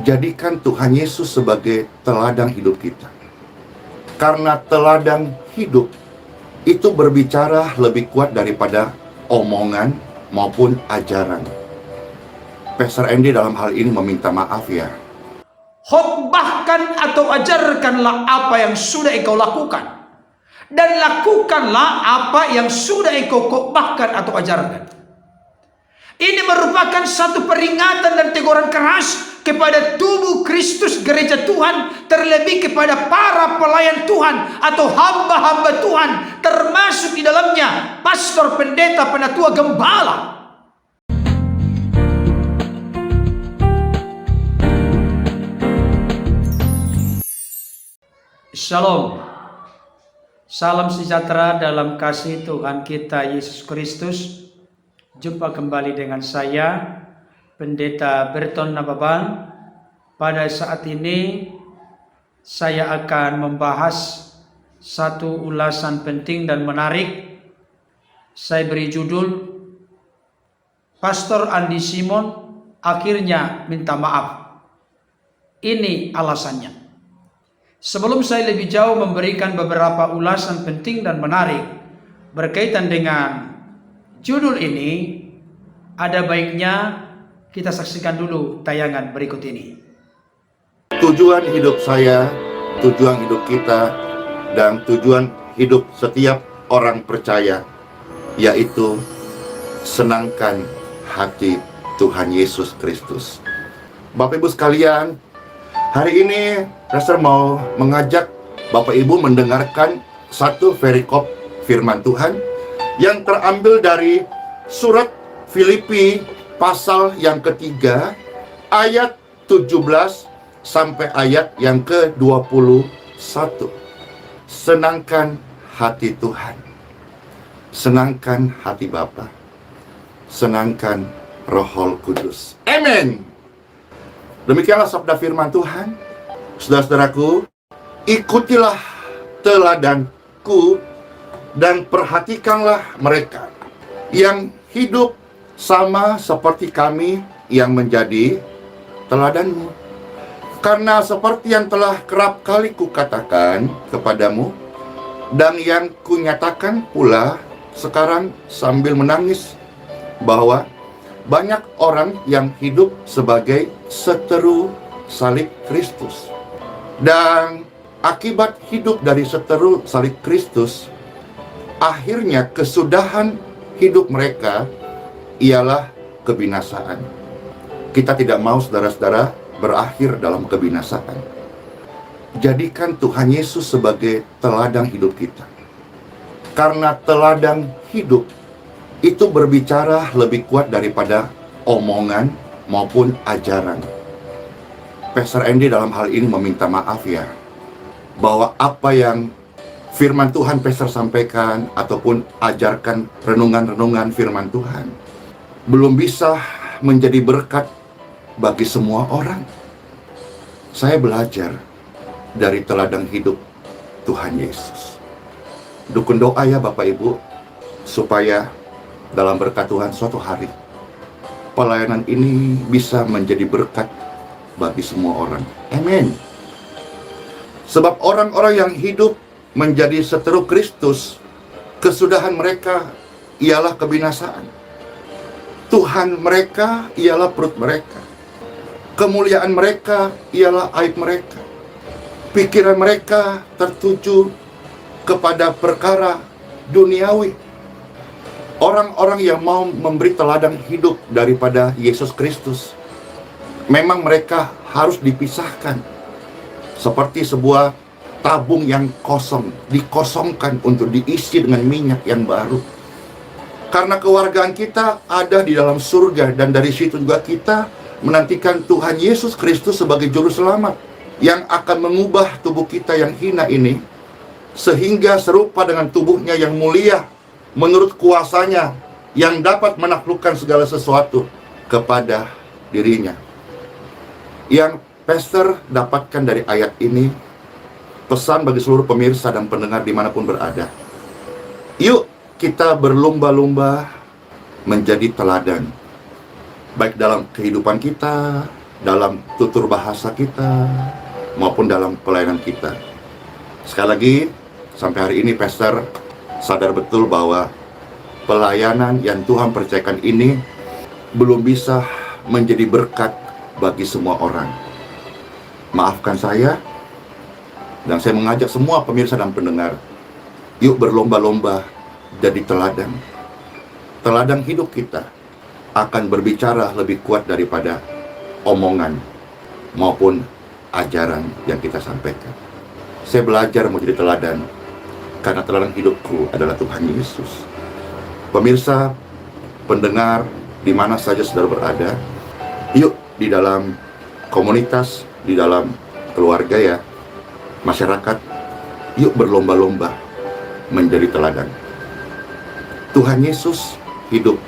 Jadikan Tuhan Yesus sebagai teladan hidup kita. Karena teladan hidup itu berbicara lebih kuat daripada omongan maupun ajaran. Pastor Andy dalam hal ini meminta maaf ya. Khotbahkan atau ajarkanlah apa yang sudah engkau lakukan, dan lakukanlah apa yang sudah engkau khotbahkan atau ajarkan. Ini merupakan satu peringatan dan teguran keras kepada tubuh Kristus gereja Tuhan, terlebih kepada para pelayan Tuhan atau hamba-hamba Tuhan, termasuk di dalamnya pastor, pendeta, penatua, gembala. Shalom. Salam sejahtera dalam kasih Tuhan kita Yesus Kristus. Jumpa kembali dengan saya, Pendeta Berton Nababan. Pada saat ini saya akan membahas satu ulasan penting dan menarik. Saya beri judul, Pastor Andi Simon akhirnya minta maaf. Ini alasannya. Sebelum saya lebih jauh memberikan beberapa ulasan penting dan menarik berkaitan dengan judul ini, ada baiknya kita saksikan dulu tayangan berikut ini. Tujuan hidup saya, tujuan hidup kita, dan tujuan hidup setiap orang percaya, yaitu senangkan hati Tuhan Yesus Kristus. Bapak Ibu sekalian, hari ini Pastor mau mengajak Bapak Ibu mendengarkan satu perikop firman Tuhan yang terambil dari surat Filipi pasal yang ketiga, ayat 17 sampai ayat yang ke-21. Senangkan hati Tuhan, senangkan hati Bapa, senangkan Roh Kudus. Amin. Demikianlah sabda firman Tuhan. Saudara-saudaraku, ikutilah teladanku dan perhatikanlah mereka yang hidup sama seperti kami yang menjadi teladanmu. Karena seperti yang telah kerap kali kukatakan kepadamu, dan yang kunyatakan pula sekarang sambil menangis, bahwa banyak orang yang hidup sebagai seteru salib Kristus. Dan akibat hidup dari seteru salib Kristus, akhirnya kesudahan hidup mereka ialah kebinasaan. Kita tidak mau saudara-saudara berakhir dalam kebinasaan. Jadikan Tuhan Yesus sebagai teladan hidup kita. Karena teladan hidup itu berbicara lebih kuat daripada omongan maupun ajaran. Pastor Andy dalam hal ini meminta maaf ya, bahwa apa yang firman Tuhan Pastor sampaikan ataupun ajarkan renungan-renungan firman Tuhan belum bisa menjadi berkat bagi semua orang. Saya belajar dari teladan hidup Tuhan Yesus. Dukun doa ya Bapak Ibu, supaya dalam berkat Tuhan suatu hari pelayanan ini bisa menjadi berkat bagi semua orang. Amin. Sebab orang-orang yang hidup menjadi seteru Kristus, kesudahan mereka ialah kebinasaan. Tuhan mereka ialah perut mereka. Kemuliaan mereka ialah aib mereka. Pikiran mereka tertuju kepada perkara duniawi. Orang-orang yang mau memberi teladan hidup daripada Yesus Kristus, memang mereka harus dipisahkan. Seperti sebuah tabung yang kosong, dikosongkan untuk diisi dengan minyak yang baru. Karena kewargaan kita ada di dalam surga, dan dari situ juga kita menantikan Tuhan Yesus Kristus sebagai juru selamat yang akan mengubah tubuh kita yang hina ini sehingga serupa dengan tubuhnya yang mulia menurut kuasanya yang dapat menaklukkan segala sesuatu kepada dirinya. Yang Pastor dapatkan dari ayat ini, pesan bagi seluruh pemirsa dan pendengar dimanapun berada. Yuk kita berlomba-lomba menjadi teladan, baik dalam kehidupan kita, dalam tutur bahasa kita maupun dalam pelayanan kita. Sekali lagi, sampai hari ini Pastor sadar betul bahwa pelayanan yang Tuhan percayakan ini belum bisa menjadi berkat bagi semua orang. Maafkan saya, dan saya mengajak semua pemirsa dan pendengar, yuk berlomba-lomba jadi teladan. Teladan hidup kita akan berbicara lebih kuat daripada omongan maupun ajaran yang kita sampaikan. Saya belajar menjadi teladan karena teladan hidupku adalah Tuhan Yesus. Pemirsa, pendengar, di mana saja saudara berada, yuk di dalam komunitas, di dalam keluarga ya, masyarakat, yuk berlomba-lomba menjadi teladan. Tuhan Yesus hidup.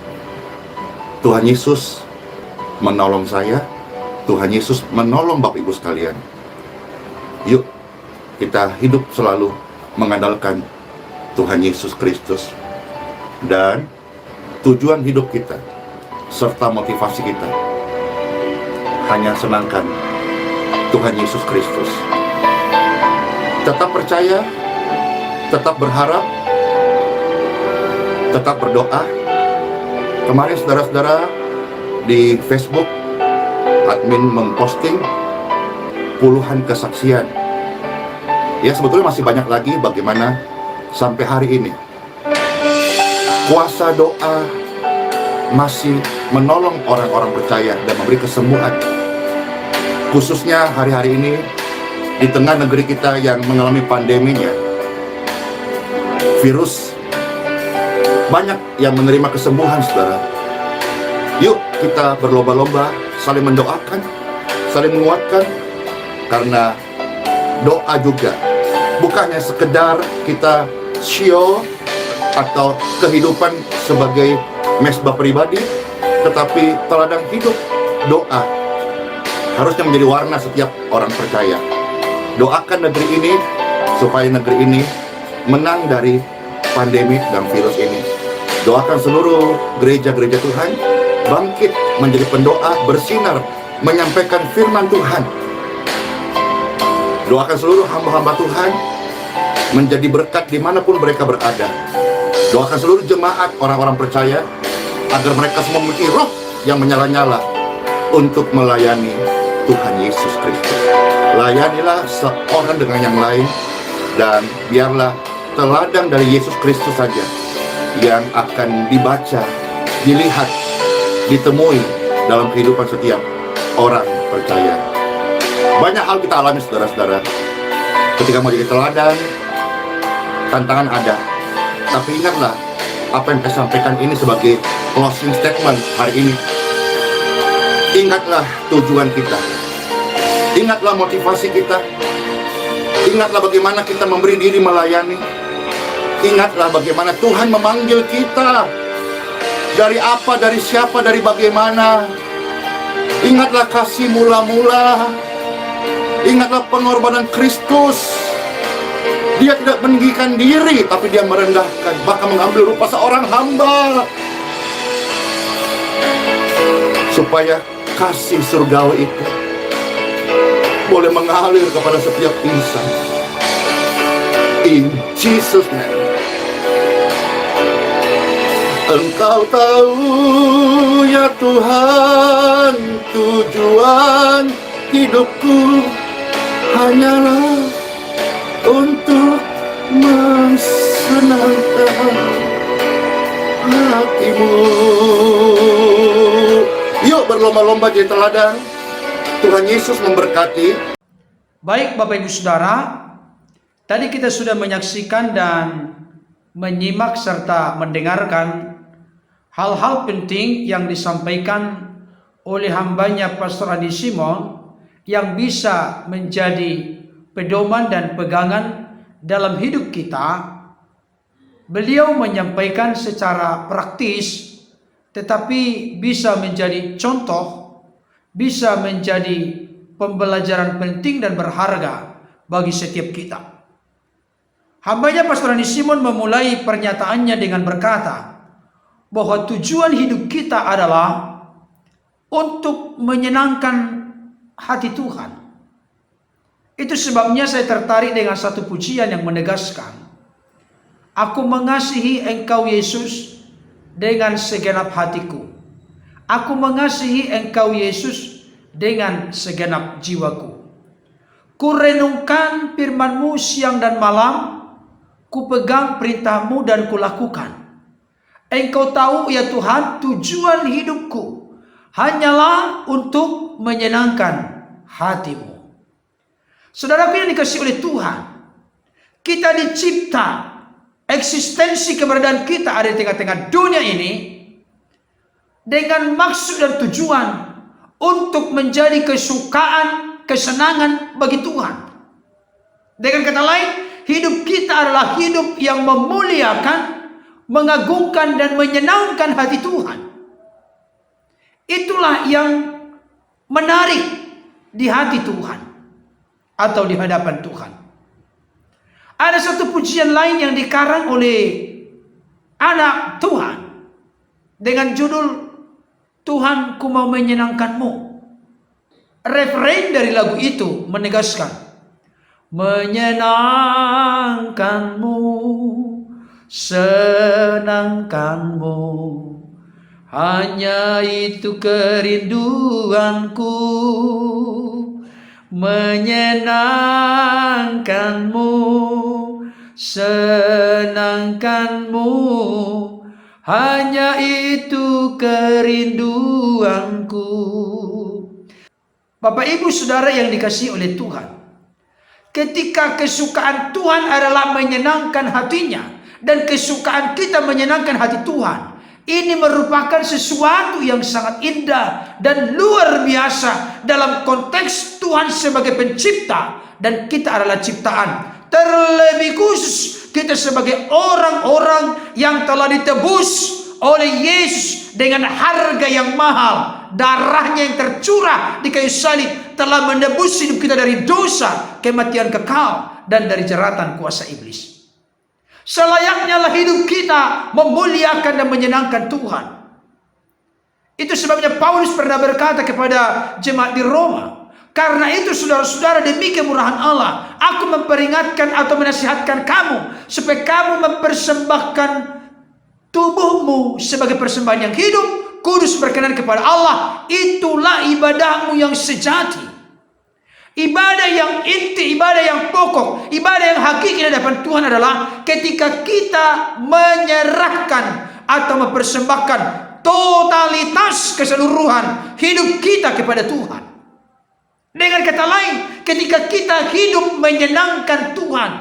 Tuhan Yesus menolong saya. Tuhan Yesus menolong Bapak Ibu sekalian. Yuk kita hidup selalu mengandalkan Tuhan Yesus Kristus. Dan tujuan hidup kita serta motivasi kita hanya senangkan Tuhan Yesus Kristus. Tetap percaya, tetap berharap, tetap berdoa. Kemarin saudara-saudara di Facebook, admin memposting puluhan kesaksian. Ya, sebetulnya masih banyak lagi bagaimana sampai hari ini kuasa doa masih menolong orang-orang percaya dan memberi kesembuhan. Khususnya hari-hari ini di tengah negeri kita yang mengalami pandeminya, virus, banyak yang menerima kesembuhan, saudara. Yuk kita berlomba-lomba saling mendoakan, saling menguatkan, karena doa juga bukannya sekedar kita show atau kehidupan sebagai mesbah pribadi, tetapi teladan hidup. Doa harusnya menjadi warna setiap orang percaya. Doakan negeri ini supaya negeri ini menang dari pandemi dan virus ini. Doakan seluruh gereja-gereja Tuhan bangkit menjadi pendoa, bersinar, menyampaikan firman Tuhan. Doakan seluruh hamba-hamba Tuhan menjadi berkat dimanapun mereka berada. Doakan seluruh jemaat orang-orang percaya agar mereka semua memiliki roh yang menyala-nyala untuk melayani Tuhan Yesus Kristus. Layanilah seorang dengan yang lain, dan biarlah teladan dari Yesus Kristus saja yang akan dibaca, dilihat, ditemui dalam kehidupan setiap orang percaya. Banyak hal kita alami, saudara-saudara. Ketika mau jadi teladan, tantangan ada. Tapi ingatlah, apa yang saya sampaikan ini sebagai closing statement hari ini. Ingatlah tujuan kita. Ingatlah motivasi kita. Ingatlah bagaimana kita memberi diri melayani. Ingatlah bagaimana Tuhan memanggil kita. Dari apa, dari siapa, dari bagaimana. Ingatlah kasih mula-mula. Ingatlah pengorbanan Kristus. Dia tidak meninggikan diri, tapi dia merendahkan, bahkan mengambil rupa seorang hamba, supaya kasih surgawi itu boleh mengalir kepada setiap insan. In Jesus' name. Engkau tahu ya Tuhan, tujuan hidupku hanyalah untuk mensenangkan hatimu. Yuk berlomba-lomba jadi teladan. Tuhan Yesus memberkati. Baik Bapak Ibu Saudara, tadi kita sudah menyaksikan dan menyimak serta mendengarkan hal-hal penting yang disampaikan oleh hambanya Pastor Adi Simon yang bisa menjadi pedoman dan pegangan dalam hidup kita. Beliau menyampaikan secara praktis, tetapi bisa menjadi contoh, bisa menjadi pembelajaran penting dan berharga bagi setiap kita. Hambanya Pastor Adi Simon memulai pernyataannya dengan berkata bahwa tujuan hidup kita adalah untuk menyenangkan hati Tuhan. Itu sebabnya saya tertarik dengan satu pujian yang menegaskan, aku mengasihi Engkau Yesus dengan segenap hatiku. Aku mengasihi Engkau Yesus dengan segenap jiwaku. Ku renungkan firman-Mu siang dan malam, ku pegang perintah-Mu dan ku lakukan. Engkau tahu ya Tuhan, tujuan hidupku hanyalah untuk menyenangkan hati-Mu. Saudaraku yang dikasihi oleh Tuhan, kita dicipta, eksistensi keberadaan kita ada di tengah-tengah dunia ini dengan maksud dan tujuan untuk menjadi kesukaan, kesenangan bagi Tuhan. Dengan kata lain, hidup kita adalah hidup yang memuliakan, mengagungkan dan menyenangkan hati Tuhan. Itulah yang menarik di hati Tuhan atau di hadapan Tuhan. Ada satu pujian lain yang dikarang oleh anak Tuhan dengan judul Tuhan ku mau menyenangkan-Mu. Refrain dari lagu itu menegaskan, menyenangkan-Mu, senangkan-Mu, hanya itu kerinduanku. Menyenangkan-Mu, senangkan-Mu, hanya itu kerinduanku. Bapak Ibu Saudara yang dikasihi oleh Tuhan, ketika kesukaan Tuhan adalah menyenangkan hatinya, dan kesukaan kita menyenangkan hati Tuhan, ini merupakan sesuatu yang sangat indah dan luar biasa dalam konteks Tuhan sebagai pencipta dan kita adalah ciptaan. Terlebih khusus kita sebagai orang-orang yang telah ditebus oleh Yesus dengan harga yang mahal. Darahnya yang tercurah di kayu salib telah menebus hidup kita dari dosa, kematian kekal, dan dari jeratan kuasa iblis. Selayaknya lah hidup kita memuliakan dan menyenangkan Tuhan. Itu sebabnya Paulus pernah berkata kepada jemaat di Roma, karena itu saudara-saudara, demi kemurahan Allah, aku memperingatkan atau menasihatkan kamu supaya kamu mempersembahkan tubuhmu sebagai persembahan yang hidup, kudus, berkenan kepada Allah. Itulah ibadahmu yang sejati. Ibadah yang inti, ibadah yang pokok, ibadah yang hakiki di hadapan Tuhan adalah ketika kita menyerahkan atau mempersembahkan totalitas keseluruhan hidup kita kepada Tuhan. Dengan kata lain, ketika kita hidup menyenangkan Tuhan.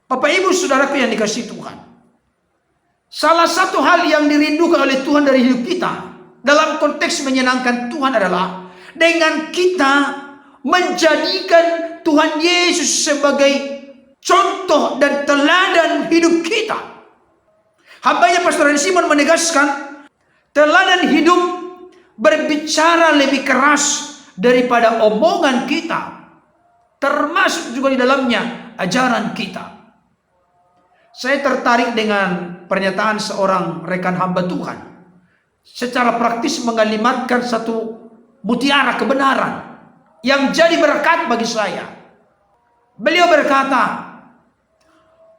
Bapak Ibu Saudaraku yang dikasihi Tuhan, salah satu hal yang dirindukan oleh Tuhan dari hidup kita dalam konteks menyenangkan Tuhan adalah dengan kita menjadikan Tuhan Yesus sebagai contoh dan teladan hidup kita. Hambanya Pastor Simon menegaskan, teladan hidup berbicara lebih keras daripada omongan kita, termasuk juga di dalamnya ajaran kita. Saya tertarik dengan pernyataan seorang rekan hamba Tuhan, secara praktis mengalimatkan satu mutiara kebenaran yang jadi berkat bagi saya. Beliau berkata,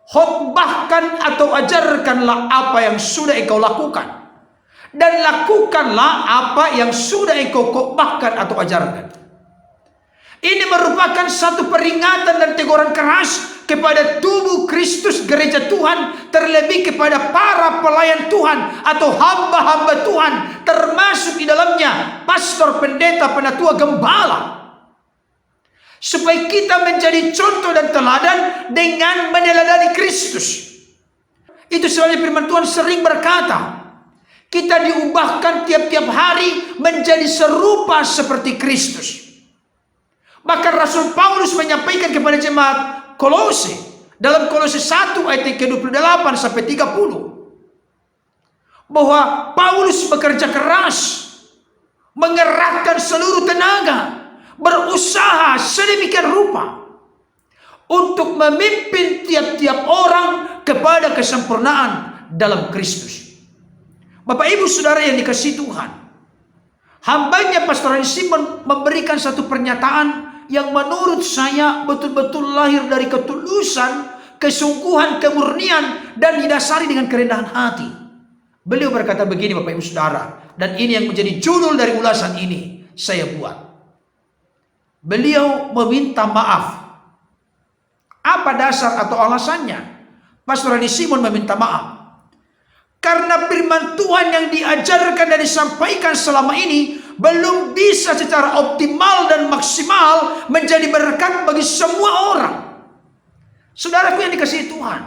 khotbahkan atau ajarkanlah apa yang sudah engkau lakukan, dan lakukanlah apa yang sudah engkau khotbahkan atau ajarkan. Ini merupakan satu peringatan dan teguran keras kepada tubuh Kristus, gereja Tuhan, terlebih kepada para pelayan Tuhan atau hamba-hamba Tuhan, termasuk di dalamnya pastor, pendeta, penatua, gembala, supaya kita menjadi contoh dan teladan dengan meneladani Kristus. Itu sebabnya firman Tuhan sering berkata, kita diubahkan tiap-tiap hari menjadi serupa seperti Kristus. Bahkan Rasul Paulus menyampaikan kepada jemaat Kolose dalam Kolose 1 ayat ke-28 sampai 30 bahwa Paulus bekerja keras, mengerahkan seluruh tenaga, berusaha sedemikian rupa untuk memimpin tiap-tiap orang kepada kesempurnaan dalam Kristus. Bapak Ibu Saudara yang dikasihi Tuhan, Hambanya Pastor Rani Simon memberikan satu pernyataan yang menurut saya betul-betul lahir dari ketulusan, kesungguhan, kemurnian, dan didasari dengan kerendahan hati. Beliau berkata begini, Bapak Ibu Saudara, dan ini yang menjadi judul dari ulasan ini saya buat. Beliau meminta maaf. Apa dasar atau alasannya Pastor Rani Simon meminta maaf? Karena firman Tuhan yang diajarkan dan disampaikan selama ini belum bisa secara optimal dan maksimal menjadi berkat bagi semua orang. Saudaraku yang dikasihi Tuhan,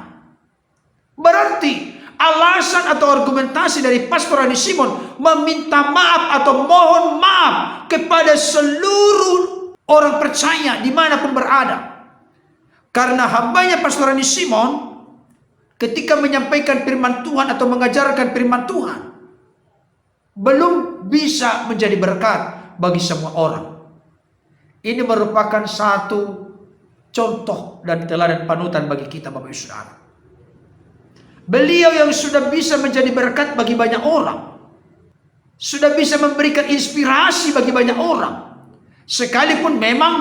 berarti alasan atau argumentasi dari Pastor Rani Simon meminta maaf atau mohon maaf kepada seluruh orang percaya dimanapun berada. Karena hambanya Pastor Rani Simon ketika menyampaikan firman Tuhan atau mengajarkan firman Tuhan belum bisa menjadi berkat bagi semua orang. Ini merupakan satu contoh dan teladan panutan bagi kita, Bapak Ibu Saudara. Beliau yang sudah bisa menjadi berkat bagi banyak orang, sudah bisa memberikan inspirasi bagi banyak orang, sekalipun memang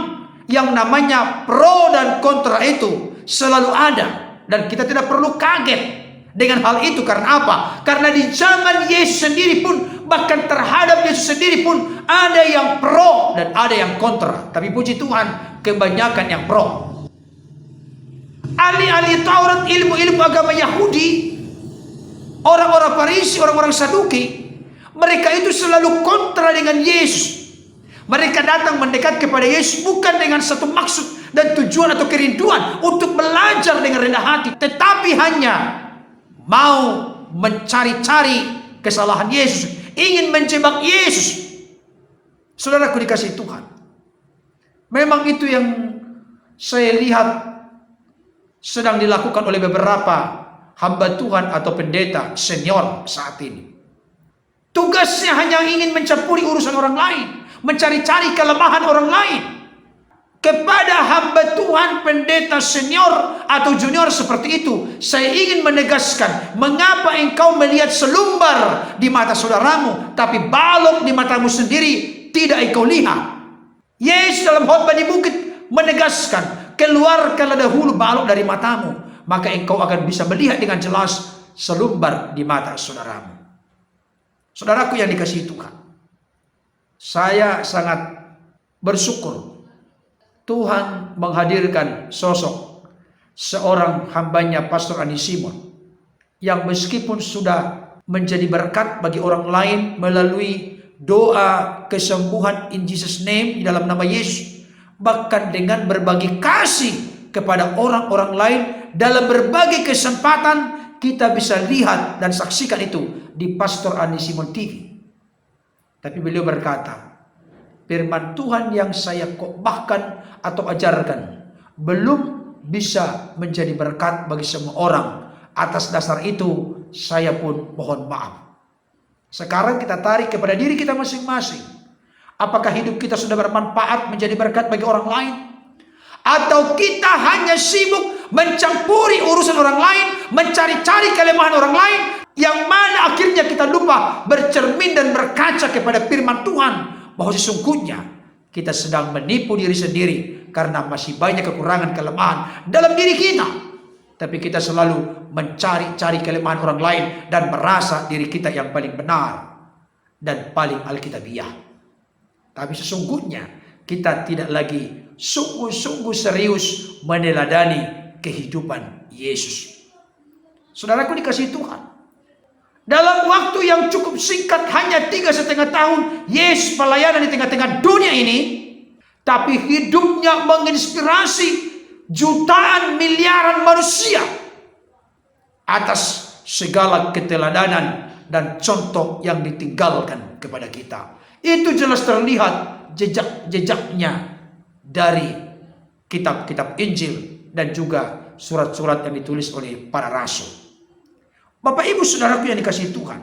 yang namanya pro dan kontra itu selalu ada. Dan kita tidak perlu kaget dengan hal itu. Karena apa? Karena di zaman Yesus sendiri pun, bahkan terhadap Yesus sendiri pun, ada yang pro dan ada yang kontra. Tapi puji Tuhan, kebanyakan yang pro. Ahli-ahli Taurat, ilmu-ilmu agama Yahudi, orang-orang Farisi, orang-orang Saduki, mereka itu selalu kontra dengan Yesus. Mereka datang mendekat kepada Yesus bukan dengan satu maksud dan tujuan atau kerinduan untuk belajar dengan rendah hati, tetapi hanya mau mencari-cari kesalahan Yesus, ingin menjebak Yesus. Saudaraku dikasihi Tuhan, memang itu yang saya lihat sedang dilakukan oleh beberapa hamba Tuhan atau pendeta senior saat ini. Tugasnya hanya ingin mencampuri urusan orang lain, mencari-cari kelemahan orang lain. Kepada hamba Tuhan, pendeta senior atau junior seperti itu, saya ingin menegaskan, mengapa engkau melihat selumbar di mata saudaramu, tapi balok di matamu sendiri tidak engkau lihat? Yesus dalam khotbah di bukit menegaskan, keluarkanlah dahulu balok dari matamu, maka engkau akan bisa melihat dengan jelas selumbar di mata saudaramu. Saudaraku yang dikasihi Tuhan, saya sangat bersyukur Tuhan menghadirkan sosok seorang hambanya Pastor Rani Simon yang meskipun sudah menjadi berkat bagi orang lain melalui doa kesembuhan in Jesus name, di dalam nama Yesus, bahkan dengan berbagi kasih kepada orang-orang lain dalam berbagai kesempatan, kita bisa lihat dan saksikan itu di Pastor Rani Simon TV. Tapi beliau berkata, firman Tuhan yang saya khotbahkan atau ajarkan belum bisa menjadi berkat bagi semua orang. Atas dasar itu saya pun mohon maaf. Sekarang kita tarik kepada diri kita masing-masing. Apakah hidup kita sudah bermanfaat menjadi berkat bagi orang lain? Atau kita hanya sibuk mencampuri urusan orang lain, mencari-cari kelemahan orang lain, yang mana akhirnya kita lupa bercermin dan berkaca kepada firman Tuhan, bahwa sesungguhnya kita sedang menipu diri sendiri karena masih banyak kekurangan kelemahan dalam diri kita. Tapi kita selalu mencari-cari kelemahan orang lain dan merasa diri kita yang paling benar dan paling alkitabiah. Tapi sesungguhnya kita tidak lagi sungguh-sungguh serius meneladani kehidupan Yesus. Saudaraku dikasihi Tuhan, dalam waktu yang cukup singkat, hanya 3,5 tahun Yesus pelayanan di tengah-tengah dunia ini, tapi hidupnya menginspirasi jutaan miliaran manusia atas segala keteladanan dan contoh yang ditinggalkan kepada kita. Itu jelas terlihat jejak-jejaknya dari kitab-kitab Injil dan juga surat-surat yang ditulis oleh para rasul. Bapak Ibu Saudaraku yang dikasihi Tuhan,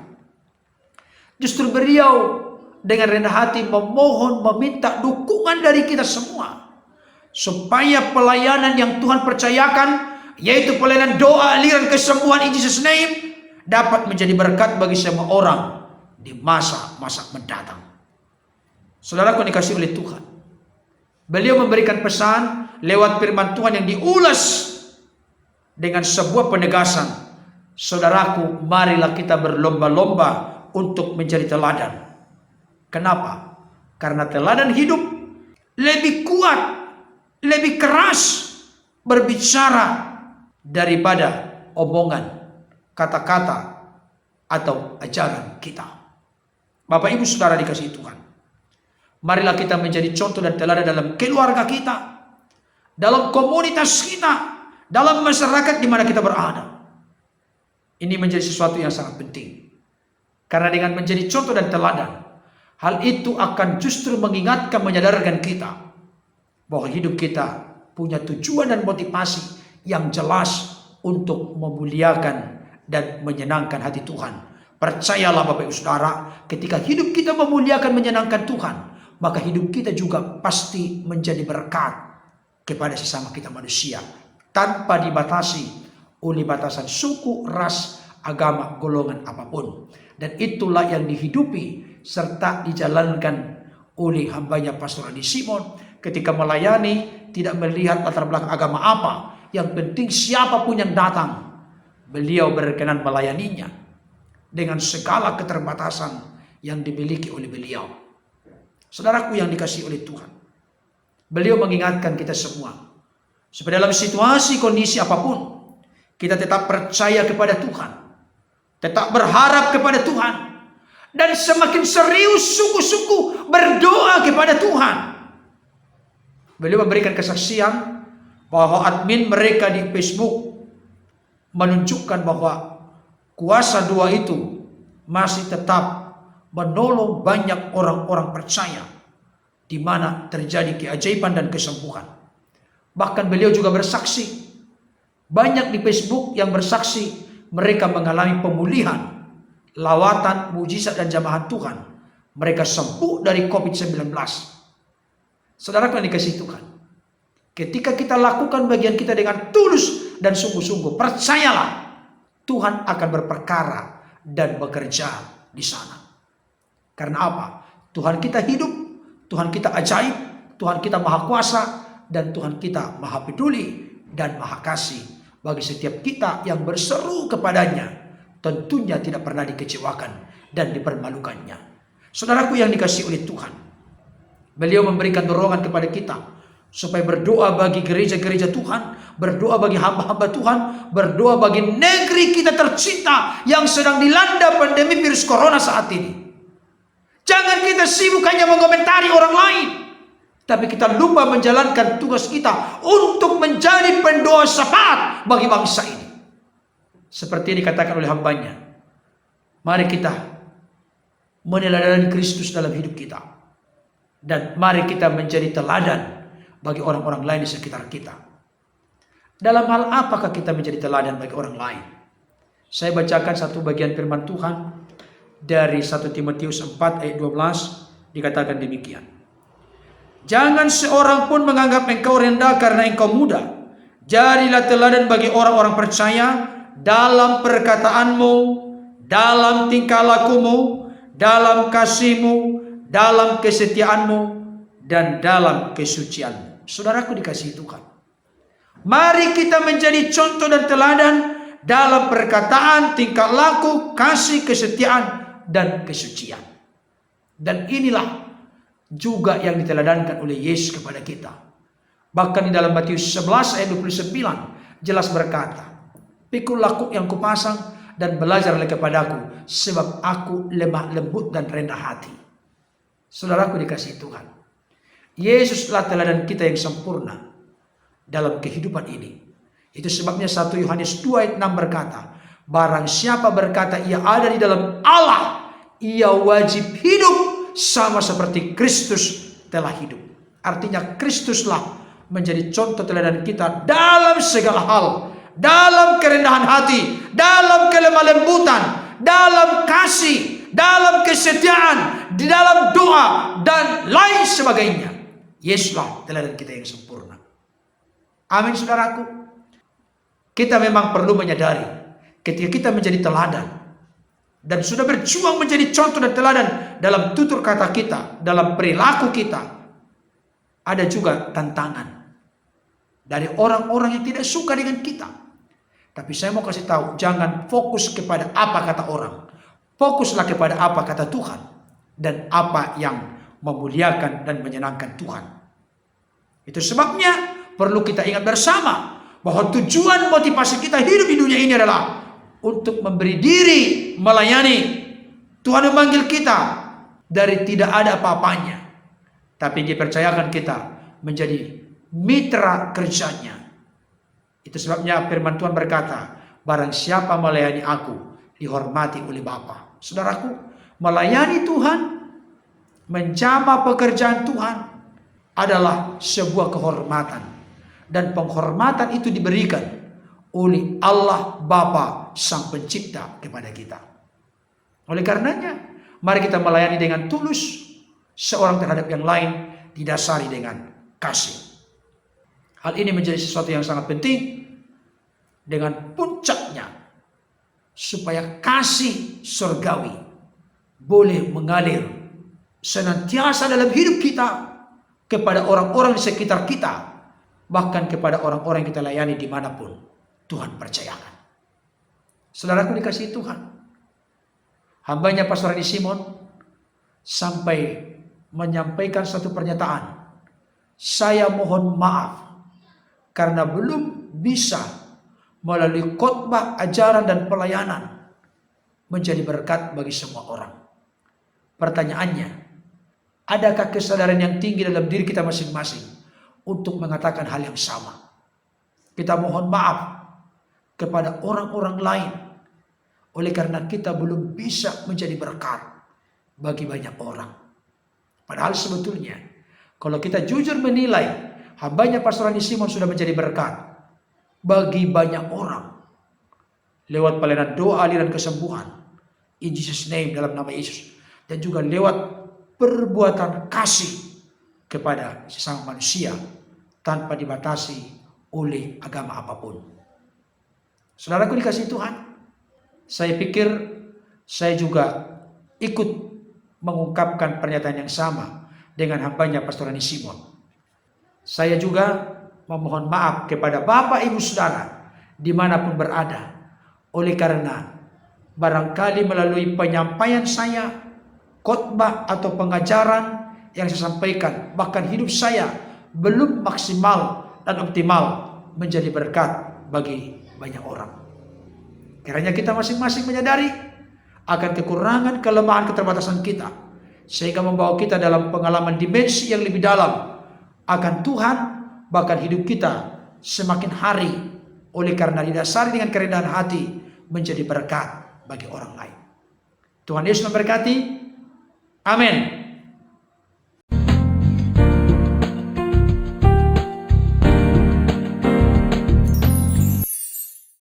justru beliau dengan rendah hati memohon, meminta dukungan dari kita semua, supaya pelayanan yang Tuhan percayakan, yaitu pelayanan doa aliran kesembuhan in Jesus name, dapat menjadi berkat bagi semua orang di masa-masa mendatang. Saudaraku dikasih oleh Tuhan, beliau memberikan pesan lewat firman Tuhan yang diulas dengan sebuah penegasan. Saudaraku, marilah kita berlomba-lomba untuk menjadi teladan. Kenapa? Karena teladan hidup lebih kuat, lebih keras berbicara daripada omongan, kata-kata, atau ajaran kita. Bapak Ibu Saudara dikasihi Tuhan, marilah kita menjadi contoh dan teladan dalam keluarga kita, dalam komunitas kita, dalam masyarakat di mana kita berada. Ini menjadi sesuatu yang sangat penting. Karena dengan menjadi contoh dan teladan, hal itu akan justru mengingatkan, menyadarkan kita bahwa hidup kita punya tujuan dan motivasi yang jelas untuk memuliakan dan menyenangkan hati Tuhan. Percayalah Bapak Ibu Saudara, ketika hidup kita memuliakan, menyenangkan Tuhan, maka hidup kita juga pasti menjadi berkat kepada sesama kita manusia, tanpa dibatasi oleh batasan suku, ras, agama, golongan apapun. Dan itulah yang dihidupi serta dijalankan oleh hambanya Pastor Adi Simon ketika melayani, tidak melihat latar belakang agama apa. Yang penting siapapun yang datang, beliau berkenan melayaninya dengan segala keterbatasan yang dimiliki oleh beliau. Saudaraku yang dikasihi oleh Tuhan, beliau mengingatkan kita semua supaya dalam situasi kondisi apapun kita tetap percaya kepada Tuhan, tetap berharap kepada Tuhan, dan semakin serius sungguh-sungguh berdoa kepada Tuhan. Beliau memberikan kesaksian bahwa admin mereka di Facebook menunjukkan bahwa kuasa doa itu masih tetap menolong banyak orang-orang percaya, di mana terjadi keajaiban dan kesembuhan. Bahkan beliau juga bersaksi, banyak di Facebook yang bersaksi mereka mengalami pemulihan, lawatan, mujizat dan jamahan Tuhan. Mereka sembuh dari COVID-19. Saudaraku yang dikasihi Tuhan, ketika kita lakukan bagian kita dengan tulus dan sungguh-sungguh, percayalah Tuhan akan berperkara dan bekerja di sana. Karena apa? Tuhan kita hidup, Tuhan kita ajaib, Tuhan kita maha kuasa, dan Tuhan kita maha peduli dan maha kasih bagi setiap kita yang berseru kepadanya. Tentunya tidak pernah dikecewakan dan dipermalukannya. Saudaraku yang dikasihi oleh Tuhan, beliau memberikan dorongan kepada kita supaya berdoa bagi gereja-gereja Tuhan, berdoa bagi hamba-hamba Tuhan, berdoa bagi negeri kita tercinta yang sedang dilanda pandemi virus corona saat ini. Jangan kita sibuk hanya mengomentari orang lain, tapi kita lupa menjalankan tugas kita untuk menjadi pendoa syafaat bagi bangsa ini. Seperti yang dikatakan oleh hambanya, mari kita meneladani Kristus dalam hidup kita, dan mari kita menjadi teladan bagi orang-orang lain di sekitar kita. Dalam hal apakah kita menjadi teladan bagi orang lain? Saya bacakan satu bagian firman Tuhan dari 1 Timotius 4 ayat 12, dikatakan demikian. Jangan seorang pun menganggap engkau rendah karena engkau muda. Jadilah teladan bagi orang-orang percaya dalam perkataanmu, dalam tingkah lakumu, dalam kasihmu, dalam kesetiaanmu, dan dalam kesucianmu. Saudaraku dikasihi Tuhan, mari kita menjadi contoh dan teladan dalam perkataan, tingkah laku, kasih, kesetiaan, dan kesucian. Dan inilah juga yang diteladankan oleh Yesus kepada kita. Bahkan di dalam Matius 11 ayat 29 jelas berkata, pikul laku yang kupasang dan belajarlah kepadaku, sebab aku lemah lembut dan rendah hati. Saudaraku dikasihi Tuhan, Yesuslah teladan kita yang sempurna dalam kehidupan ini. Itu sebabnya 1 Yohanes 2 ayat 6 berkata, barang siapa berkata ia ada di dalam Allah, ia wajib hidup sama seperti Kristus telah hidup. Artinya Kristuslah menjadi contoh teladan kita dalam segala hal, dalam kerendahan hati, dalam kelemah lembutan, dalam kasih, dalam kesetiaan, di dalam doa, dan lain sebagainya. Yesuslah teladan kita yang sempurna. Amin saudaraku. Kita memang perlu menyadari, ketika kita menjadi teladan, dan sudah berjuang menjadi contoh dan teladan dalam tutur kata kita, dalam perilaku kita, ada juga tantangan dari orang-orang yang tidak suka dengan kita. Tapi saya mau kasih tahu, jangan fokus kepada apa kata orang. Fokuslah kepada apa kata Tuhan dan apa yang memuliakan dan menyenangkan Tuhan. Itu sebabnya perlu kita ingat bersama bahwa tujuan motivasi kita hidup di dunia ini adalah untuk memberi diri, melayani. Tuhan memanggil kita dari tidak ada apa-apanya, tapi dipercayakan kita menjadi mitra kerjanya. Itu sebabnya firman Tuhan berkata, barang siapa melayani aku, dihormati oleh Bapa. Saudaraku, melayani Tuhan, menjamah pekerjaan Tuhan adalah sebuah kehormatan. Dan penghormatan itu diberikan oleh Allah Bapa Sang Pencipta kepada kita. Oleh karenanya, mari kita melayani dengan tulus, seorang terhadap yang lain, didasari dengan kasih. Hal ini menjadi sesuatu yang sangat penting, dengan puncaknya supaya kasih surgawi boleh mengalir senantiasa dalam hidup kita kepada orang-orang di sekitar kita, bahkan kepada orang-orang yang kita layani dimanapun Tuhan percayakan. Saudaraku dikasihi Tuhan, hambanya Pastor Reni Simon sampai menyampaikan satu pernyataan, saya mohon maaf karena belum bisa melalui khotbah, ajaran dan pelayanan menjadi berkat bagi semua orang. Pertanyaannya, adakah kesadaran yang tinggi dalam diri kita masing-masing untuk mengatakan hal yang sama? Kita mohon maaf kepada orang-orang lain oleh karena kita belum bisa menjadi berkat bagi banyak orang. Padahal sebetulnya kalau kita jujur menilai, hambanya Pastor Reni Simon sudah menjadi berkat bagi banyak orang lewat pelayanan doa, aliran kesembuhan in Jesus name, dalam nama Yesus, dan juga lewat perbuatan kasih kepada sesama manusia tanpa dibatasi oleh agama apapun. Saudaraku dikasihi Tuhan, saya pikir saya juga ikut mengungkapkan pernyataan yang sama dengan hambanya Pastor Reni Simon. Saya juga memohon maaf kepada Bapak Ibu Saudara dimanapun berada, oleh karena barangkali melalui penyampaian saya, khotbah atau pengajaran yang saya sampaikan, bahkan hidup saya belum maksimal dan optimal menjadi berkat bagi banyak orang. Kiranya kita masing-masing menyadari akan kekurangan, kelemahan, keterbatasan kita, sehingga membawa kita dalam pengalaman dimensi yang lebih dalam akan Tuhan, bahkan hidup kita semakin hari oleh karena didasari dengan kerendahan hati menjadi berkat bagi orang lain. Tuhan Yesus memberkati. Amin.